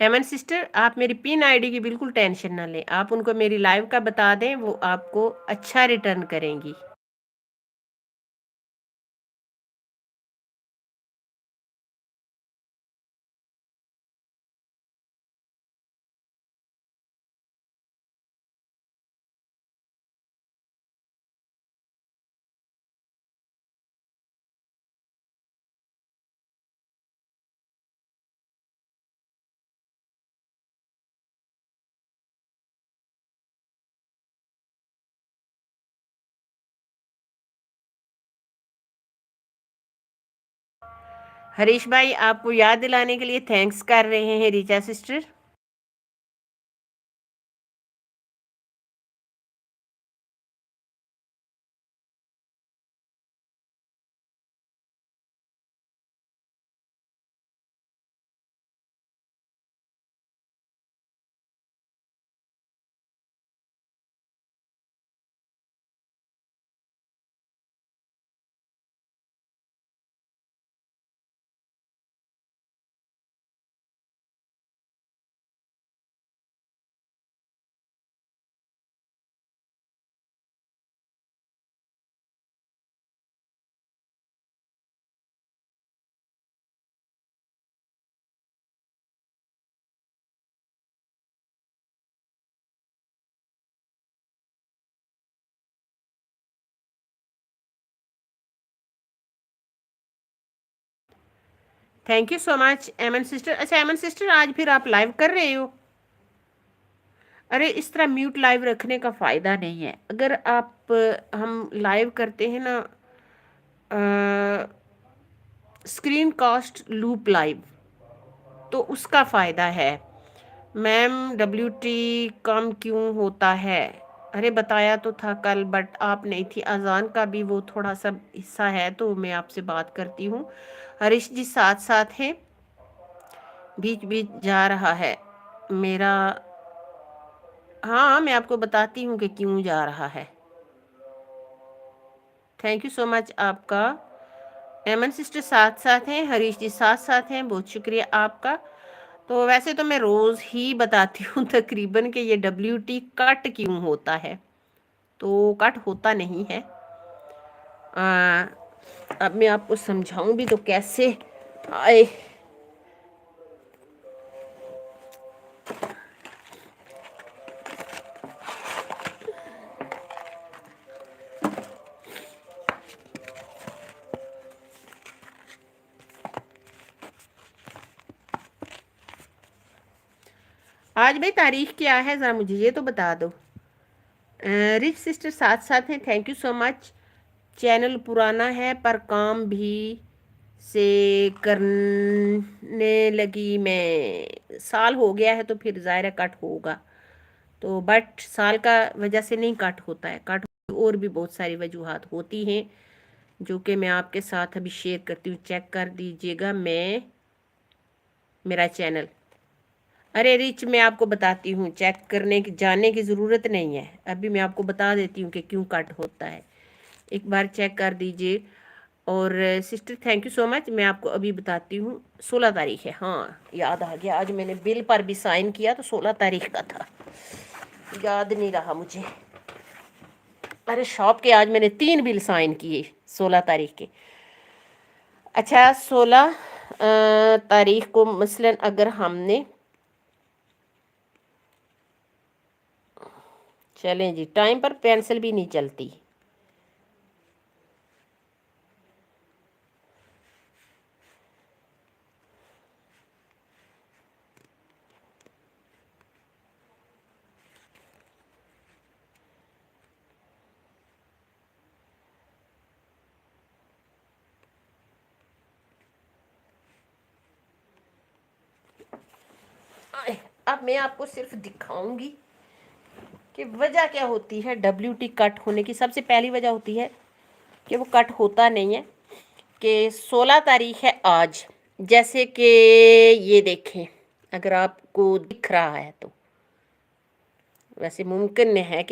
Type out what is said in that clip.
एमन सिस्टर, आप मेरी पिन आईडी की बिल्कुल टेंशन ना लें। आप उनको मेरी लाइव का बता दें, वो आपको अच्छा रिटर्न करेंगी। हरीश भाई आपको याद दिलाने के लिए थैंक्स कर रहे हैं Richa sister. Thank you so much एमन सिस्टर। अच्छा एमन सिस्टर, आज फिर आप लाइव कर रहे हो? अरे इस तरह म्यूट लाइव रखने का फ़ायदा नहीं है। अगर आप हम लाइव करते हैं ना, स्क्रीन कास्ट लूप लाइव, तो उसका फ़ायदा है। मैम डब्ल्यू टी कम क्यों होता है? अरे बताया तो था कल, बट आप नहीं थी। अजान का भी वो थोड़ा सा हिस्सा है, तो मैं आपसे बात करती हूँ। हरीश जी साथ साथ हैं, बीच बीच जा रहा है मेरा। हाँ, मैं आपको बताती हूँ कि क्यों जा रहा है। थैंक यू सो मच आपका। एमन सिस्टर साथ साथ हैं, हरीश जी साथ साथ हैं, बहुत शुक्रिया आपका। तो वैसे तो मैं रोज़ ही बताती हूँ तकरीबन कि ये डब्ल्यू टी कट क्यों होता है, तो कट होता नहीं है। अब मैं आपको समझाऊं भी तो कैसे। आए, आज भाई तारीख क्या है, ज़रा मुझे ये तो बता दो। रिच सिस्टर साथ साथ हैं, thank you so much. Channel पुराना है पर काम भी से करने लगी मैं। साल हो गया है तो फिर ज़ाहिर है कट होगा। तो बट साल का वजह से नहीं कट होता है, कट और भी बहुत सारी वजूहात होती हैं, जो कि मैं आपके साथ अभी शेयर करती हूँ। चेक कर दीजिएगा मैं मेरा चैनल। अरे रिच, मैं आपको बताती हूँ, चेक करने की जाने की ज़रूरत नहीं है। अभी मैं आपको बता देती हूँ कि क्यों कट होता है। एक बार चेक कर दीजिए। और sister thank you so much, मैं आपको अभी बताती हूँ। 16 तारीख है, हाँ याद आ गया। आज मैंने बिल पर भी साइन किया तो 16 तारीख का था, याद नहीं रहा मुझे। अरे शॉप के आज मैंने 3 बिल साइन किए 16 तारीख के। अच्छा 16 तारीख को मसलन अगर हमने, चलें जी, टाइम पर पेंसिल भी नहीं चलती। अब मैं आपको सिर्फ दिखाऊंगी कि वजह क्या होती है डब्ल्यू टी कट होने की। सबसे पहली वजह होती है कि वो कट होता नहीं है, कि 16 तारीख है आज। जैसे कि ये देखें, अगर आपको दिख रहा है तो, वैसे मुमकिन है कि